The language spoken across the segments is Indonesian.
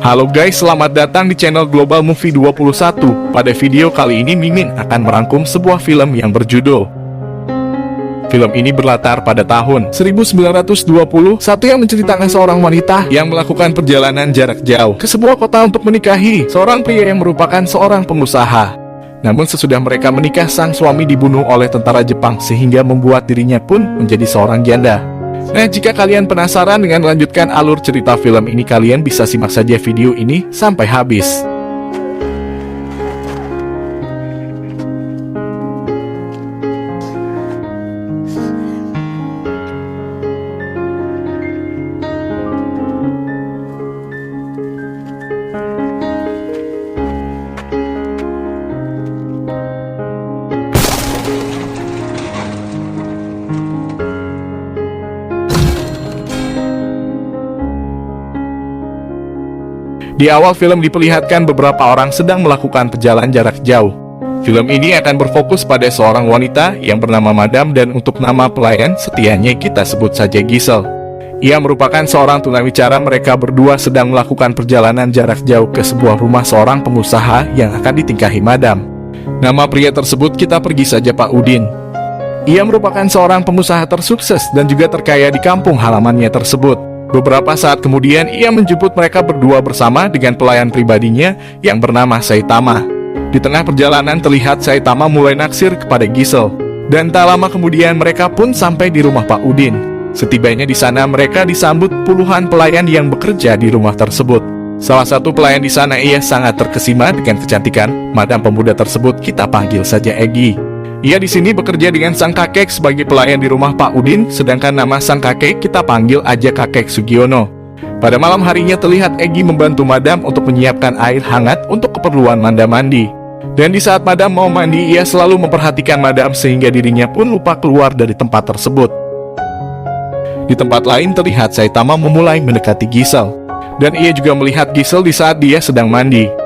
Halo guys, selamat datang di channel Global Movie 21. Pada video kali ini Mimin akan merangkum sebuah film yang berjudul. Film ini berlatar pada tahun 1920, yang menceritakan seorang wanita yang melakukan perjalanan jarak jauh ke sebuah kota untuk menikahi seorang pria yang merupakan seorang pengusaha. Namun sesudah mereka menikah, sang suami dibunuh oleh tentara Jepang sehingga membuat dirinya pun menjadi seorang janda. Nah, jika kalian penasaran dengan melanjutkan alur cerita film ini, kalian bisa simak saja video ini sampai habis. Di awal film diperlihatkan beberapa orang sedang melakukan perjalanan jarak jauh. Film ini akan berfokus pada seorang wanita yang bernama Madam, dan untuk nama pelayan setianya kita sebut saja Giselle. Ia merupakan seorang tunawicara. Mereka berdua sedang melakukan perjalanan jarak jauh ke sebuah rumah seorang pengusaha yang akan ditingkahi Madam. Nama pria tersebut kita pergi saja Pak Udin. Ia merupakan seorang pengusaha tersukses dan juga terkaya di kampung halamannya tersebut. Beberapa saat kemudian, ia menjemput mereka berdua bersama dengan pelayan pribadinya yang bernama Saitama. Di tengah perjalanan terlihat Saitama mulai naksir kepada Giselle. Dan tak lama kemudian mereka pun sampai di rumah Pak Udin. Setibanya di sana, mereka disambut puluhan pelayan yang bekerja di rumah tersebut. Salah satu pelayan di sana, ia sangat terkesima dengan kecantikan Madam pemuda tersebut, kita panggil saja Egi. Ia di sini bekerja dengan sang kakek sebagai pelayan di rumah Pak Udin, sedangkan nama sang kakek kita panggil aja kakek Sugiono. Pada malam harinya terlihat Egi membantu Madam untuk menyiapkan air hangat untuk keperluan mandi. Dan di saat Madam mau mandi, ia selalu memperhatikan Madam sehingga dirinya pun lupa keluar dari tempat tersebut. Di tempat lain terlihat Saitama memulai mendekati Giselle, dan ia juga melihat Giselle di saat dia sedang mandi.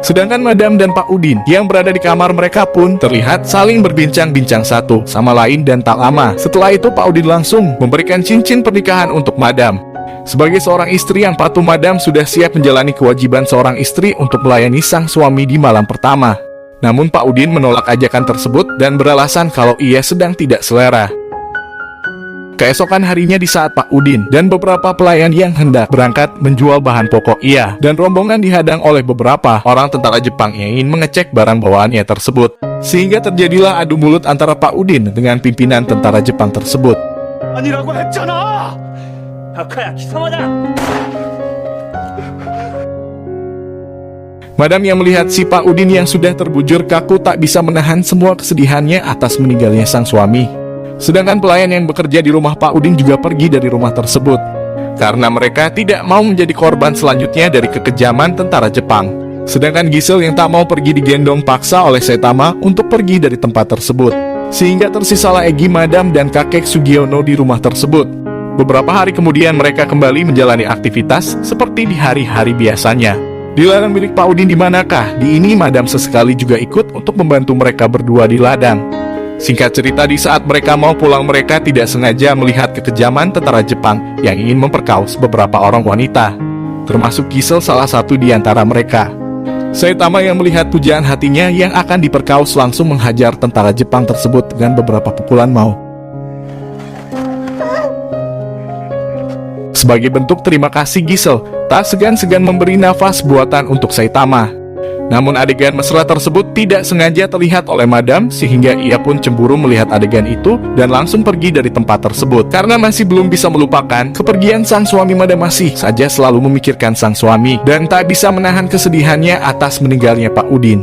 Sedangkan Madam dan Pak Udin yang berada di kamar mereka pun terlihat saling berbincang-bincang satu sama lain, dan tak lama setelah itu Pak Udin langsung memberikan cincin pernikahan untuk Madam. Sebagai seorang istri yang patuh, Madam sudah siap menjalani kewajiban seorang istri untuk melayani sang suami di malam pertama. Namun Pak Udin menolak ajakan tersebut dan beralasan kalau ia sedang tidak selera. Keesokan harinya, di saat Pak Udin dan beberapa pelayan yang hendak berangkat menjual bahan pokok, ia dan rombongan dihadang oleh beberapa orang tentara Jepang yang ingin mengecek barang bawaannya tersebut. Sehingga terjadilah adu mulut antara Pak Udin dengan pimpinan tentara Jepang tersebut. Madam yang melihat si Pak Udin yang sudah terbujur kaku tak bisa menahan semua kesedihannya atas meninggalnya sang suami. Sedangkan pelayan yang bekerja di rumah Pak Udin juga pergi dari rumah tersebut karena mereka tidak mau menjadi korban selanjutnya dari kekejaman tentara Jepang. Sedangkan Giselle yang tak mau pergi digendong paksa oleh Saitama untuk pergi dari tempat tersebut. Sehingga tersisalah Egi, Madam, dan kakek Sugiono di rumah tersebut. Beberapa hari kemudian mereka kembali menjalani aktivitas seperti di hari-hari biasanya. Di ladang milik Pak Udin di manakah? Di ini Madam sesekali juga ikut untuk membantu mereka berdua di ladang. Singkat cerita, di saat mereka mau pulang, mereka tidak sengaja melihat kekejaman tentara Jepang yang ingin memperkaus beberapa orang wanita, termasuk Giselle salah satu di antara mereka. Saitama yang melihat pujaan hatinya yang akan diperkaus langsung menghajar tentara Jepang tersebut dengan beberapa pukulan maut. Sebagai bentuk terima kasih, Giselle tak segan-segan memberi nafas buatan untuk Saitama. Namun adegan mesra tersebut tidak sengaja terlihat oleh Madam, sehingga ia pun cemburu melihat adegan itu dan langsung pergi dari tempat tersebut. Karena masih belum bisa melupakan kepergian sang suami, Madam masih saja selalu memikirkan sang suami dan tak bisa menahan kesedihannya atas meninggalnya Pak Udin.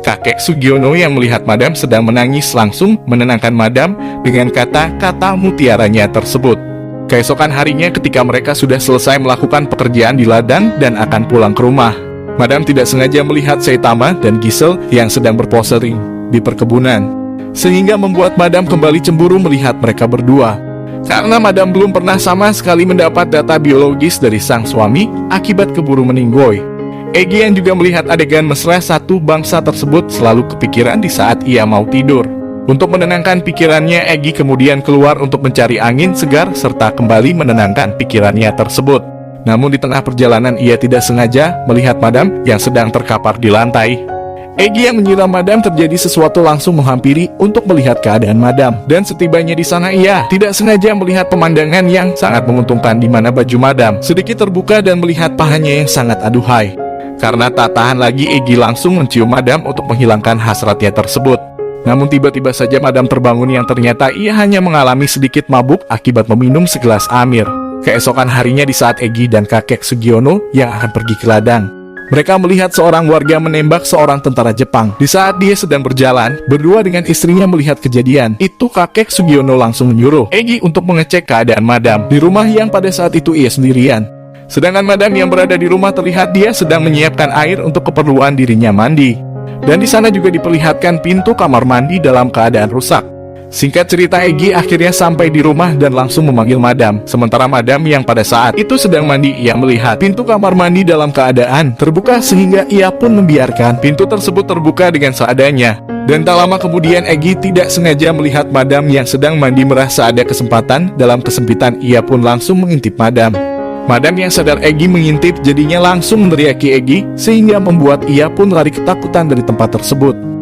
Kakek Sugiono yang melihat Madam sedang menangis langsung menenangkan Madam dengan kata-kata mutiaranya tersebut. Keesokan harinya ketika mereka sudah selesai melakukan pekerjaan di ladang dan akan pulang ke rumah, Madam tidak sengaja melihat Saitama dan Giselle yang sedang berposering di perkebunan, sehingga membuat Madam kembali cemburu melihat mereka berdua. Karena Madam belum pernah sama sekali mendapat data biologis dari sang suami akibat keburu meninggoy. Egi yang juga melihat adegan mesra satu bangsa tersebut selalu kepikiran di saat ia mau tidur. Untuk menenangkan pikirannya, Egi kemudian keluar untuk mencari angin segar serta kembali menenangkan pikirannya tersebut. Namun di tengah perjalanan ia tidak sengaja melihat Madam yang sedang terkapar di lantai. Egi yang mengira Madam terjadi sesuatu langsung menghampiri untuk melihat keadaan Madam. Dan setibanya di sana ia tidak sengaja melihat pemandangan yang sangat menguntungkan di mana baju Madam sedikit terbuka dan melihat pahanya yang sangat aduhai. Karena tak tahan lagi Egi langsung mencium Madam untuk menghilangkan hasratnya tersebut. Namun tiba-tiba saja Madam terbangun yang ternyata ia hanya mengalami sedikit mabuk akibat meminum segelas amir. Keesokan harinya di saat Egi dan kakek Sugiono yang akan pergi ke ladang, mereka melihat seorang warga menembak seorang tentara Jepang. Di saat dia sedang berjalan, berdua dengan istrinya melihat kejadian itu, kakek Sugiono langsung menyuruh Egi untuk mengecek keadaan Madam di rumah yang pada saat itu ia sendirian. Sedangkan Madam yang berada di rumah terlihat dia sedang menyiapkan air untuk keperluan dirinya mandi. Dan di sana juga diperlihatkan pintu kamar mandi dalam keadaan rusak. Singkat cerita, Egi akhirnya sampai di rumah dan langsung memanggil Madam. Sementara Madam yang pada saat itu sedang mandi, ia melihat pintu kamar mandi dalam keadaan terbuka sehingga ia pun membiarkan pintu tersebut terbuka dengan seadanya. Dan tak lama kemudian Egi tidak sengaja melihat Madam yang sedang mandi merasa ada kesempatan. Dalam kesempitan ia pun langsung mengintip Madam. Madam yang sadar Egi mengintip jadinya langsung meneriaki Egi sehingga membuat ia pun lari ketakutan dari tempat tersebut.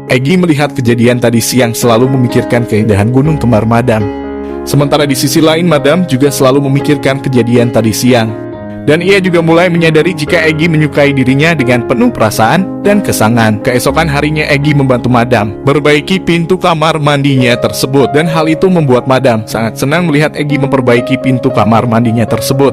Egi melihat kejadian tadi siang selalu memikirkan keindahan gunung kembar Madam. Sementara di sisi lain Madam juga selalu memikirkan kejadian tadi siang. Dan ia juga mulai menyadari jika Egi menyukai dirinya dengan penuh perasaan dan kesangan. Keesokan harinya Egi membantu Madam memperbaiki pintu kamar mandinya tersebut. Dan hal itu membuat Madam sangat senang melihat Egi memperbaiki pintu kamar mandinya tersebut.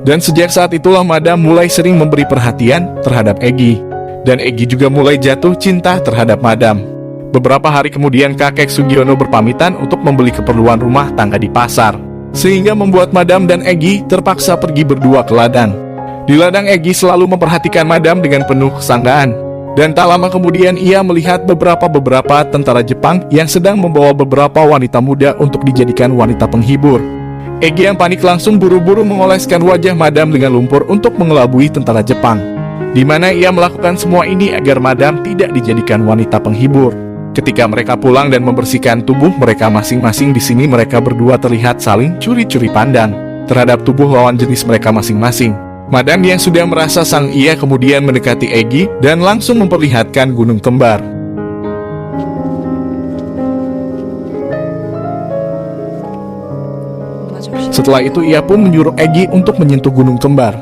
Dan sejak saat itulah Madam mulai sering memberi perhatian terhadap Egi. Dan Egi juga mulai jatuh cinta terhadap Madam. Beberapa hari kemudian kakek Sugiono berpamitan untuk membeli keperluan rumah tangga di pasar, sehingga membuat Madam dan Egi terpaksa pergi berdua ke ladang. Di ladang Egi selalu memperhatikan Madam dengan penuh kesanggaan. Dan tak lama kemudian ia melihat beberapa tentara Jepang yang sedang membawa beberapa wanita muda untuk dijadikan wanita penghibur. Egi yang panik langsung buru-buru mengoleskan wajah Madam dengan lumpur untuk mengelabui tentara Jepang, di mana ia melakukan semua ini agar Madam tidak dijadikan wanita penghibur. Ketika mereka pulang dan membersihkan tubuh mereka masing-masing, di sini mereka berdua terlihat saling curi-curi pandang terhadap tubuh lawan jenis mereka masing-masing. Madam yang sudah merasa sang ia kemudian mendekati Egi dan langsung memperlihatkan gunung kembar. Setelah itu ia pun menyuruh Egi untuk menyentuh gunung kembar.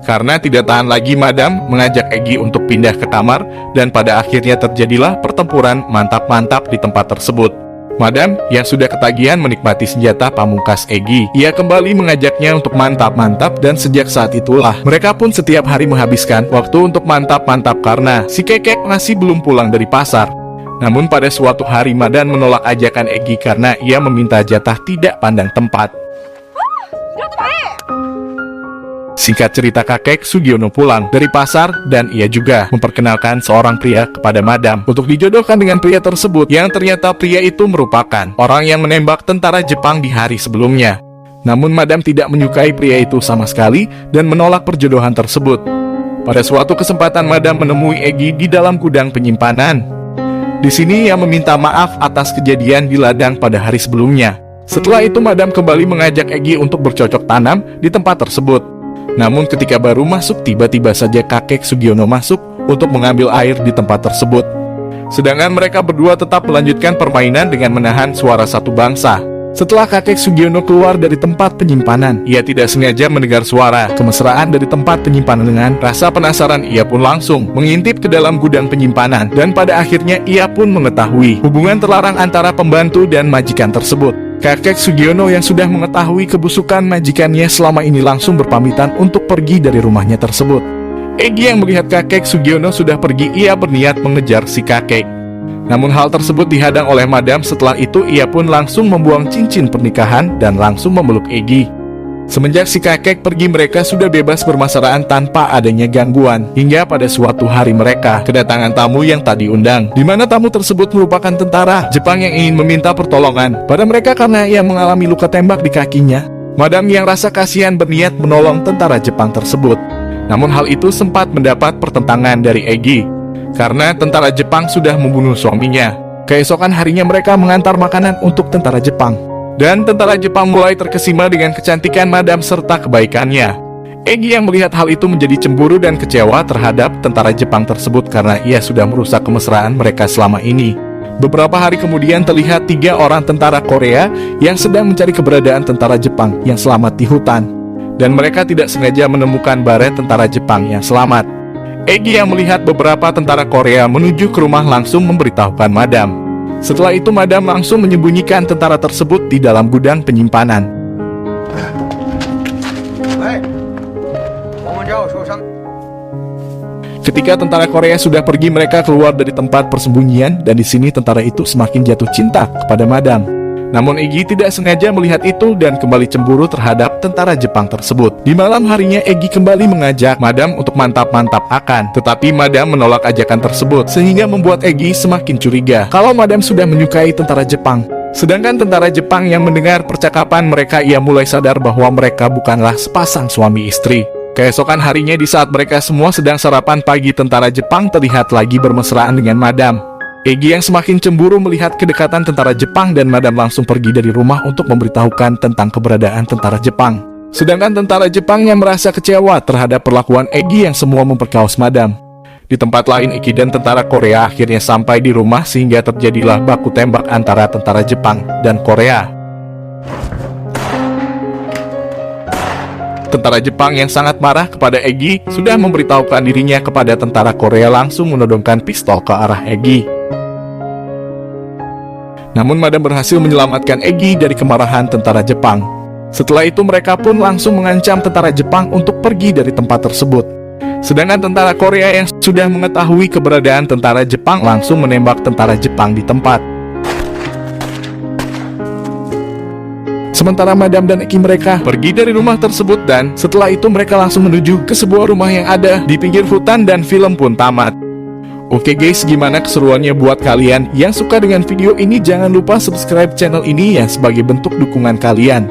Karena tidak tahan lagi Madam mengajak Egi untuk pindah ke kamar dan pada akhirnya terjadilah pertempuran mantap-mantap di tempat tersebut. Madam yang sudah ketagihan menikmati senjata pamungkas Egi, ia kembali mengajaknya untuk mantap-mantap dan sejak saat itulah mereka pun setiap hari menghabiskan waktu untuk mantap-mantap karena si kekek masih belum pulang dari pasar. Namun pada suatu hari Madam menolak ajakan Egi karena ia meminta jatah tidak pandang tempat. Singkat cerita, kakek Sugiono pulang dari pasar dan ia juga memperkenalkan seorang pria kepada Madam untuk dijodohkan dengan pria tersebut, yang ternyata pria itu merupakan orang yang menembak tentara Jepang di hari sebelumnya. Namun Madam tidak menyukai pria itu sama sekali dan menolak perjodohan tersebut. Pada suatu kesempatan Madam menemui Egi di dalam gudang penyimpanan. Di sini ia meminta maaf atas kejadian di ladang pada hari sebelumnya. Setelah itu Madam kembali mengajak Egi untuk bercocok tanam di tempat tersebut. Namun ketika baru masuk, tiba-tiba saja kakek Sugiono masuk untuk mengambil air di tempat tersebut. Sedangkan mereka berdua tetap melanjutkan permainan dengan menahan suara satu bangsa. Setelah kakek Sugiono keluar dari tempat penyimpanan, ia tidak sengaja mendengar suara kemesraan dari tempat penyimpanan. Dengan rasa penasaran, ia pun langsung mengintip ke dalam gudang penyimpanan. Dan pada akhirnya ia pun mengetahui hubungan terlarang antara pembantu dan majikan tersebut. Kakek Sugiono yang sudah mengetahui kebusukan majikannya selama ini langsung berpamitan untuk pergi dari rumahnya tersebut. Egi yang melihat kakek Sugiono sudah pergi, ia berniat mengejar si kakek. Namun hal tersebut dihadang oleh Madam. Setelah itu ia pun langsung membuang cincin pernikahan dan langsung memeluk Egi. Semenjak si kakek pergi mereka sudah bebas bermesraan tanpa adanya gangguan. Hingga pada suatu hari mereka kedatangan tamu yang tak diundang, di mana tamu tersebut merupakan tentara Jepang yang ingin meminta pertolongan pada mereka karena ia mengalami luka tembak di kakinya. Madam yang rasa kasihan berniat menolong tentara Jepang tersebut. Namun hal itu sempat mendapat pertentangan dari Egi karena tentara Jepang sudah membunuh suaminya. Keesokan harinya mereka mengantar makanan untuk tentara Jepang. Dan tentara Jepang mulai terkesima dengan kecantikan Madam serta kebaikannya. Egi yang melihat hal itu menjadi cemburu dan kecewa terhadap tentara Jepang tersebut karena ia sudah merusak kemesraan mereka selama ini. Beberapa hari kemudian terlihat 3 orang tentara Korea yang sedang mencari keberadaan tentara Jepang yang selamat di hutan. Dan mereka tidak sengaja menemukan baret tentara Jepang yang selamat. Egi yang melihat beberapa tentara Korea menuju ke rumah langsung memberitahukan Madam. Setelah itu Madam langsung menyembunyikan tentara tersebut di dalam gudang penyimpanan. Ketika tentara Korea sudah pergi, mereka keluar dari tempat persembunyian dan di sini tentara itu semakin jatuh cinta kepada Madam. Namun Egi tidak sengaja melihat itu dan kembali cemburu terhadap tentara Jepang tersebut. Di malam harinya Egi kembali mengajak Madam untuk mantap-mantap-akan, tetapi Madam menolak ajakan tersebut sehingga membuat Egi semakin curiga kalau Madam sudah menyukai tentara Jepang. Sedangkan tentara Jepang yang mendengar percakapan mereka, ia mulai sadar bahwa mereka bukanlah sepasang suami istri. Keesokan harinya di saat mereka semua sedang sarapan pagi, tentara Jepang terlihat lagi bermesraan dengan Madam. Egi yang semakin cemburu melihat kedekatan tentara Jepang dan Madam langsung pergi dari rumah untuk memberitahukan tentang keberadaan tentara Jepang. Sedangkan tentara Jepang yang merasa kecewa terhadap perlakuan Egi yang semua memperkaos Madam. Di tempat lain, Egi dan tentara Korea akhirnya sampai di rumah sehingga terjadilah baku tembak antara tentara Jepang dan Korea. Tentara Jepang yang sangat marah kepada Egi sudah memberitahukan dirinya kepada tentara Korea langsung menodongkan pistol ke arah Egi. Namun Madam berhasil menyelamatkan Egi dari kemarahan tentara Jepang. Setelah itu mereka pun langsung mengancam tentara Jepang untuk pergi dari tempat tersebut. Sedangkan tentara Korea yang sudah mengetahui keberadaan tentara Jepang langsung menembak tentara Jepang di tempat. Sementara Madam dan Egi mereka pergi dari rumah tersebut dan setelah itu mereka langsung menuju ke sebuah rumah yang ada di pinggir hutan dan film pun tamat. Oke guys, gimana keseruannya buat kalian? Yang suka dengan video ini jangan lupa subscribe channel ini ya sebagai bentuk dukungan kalian.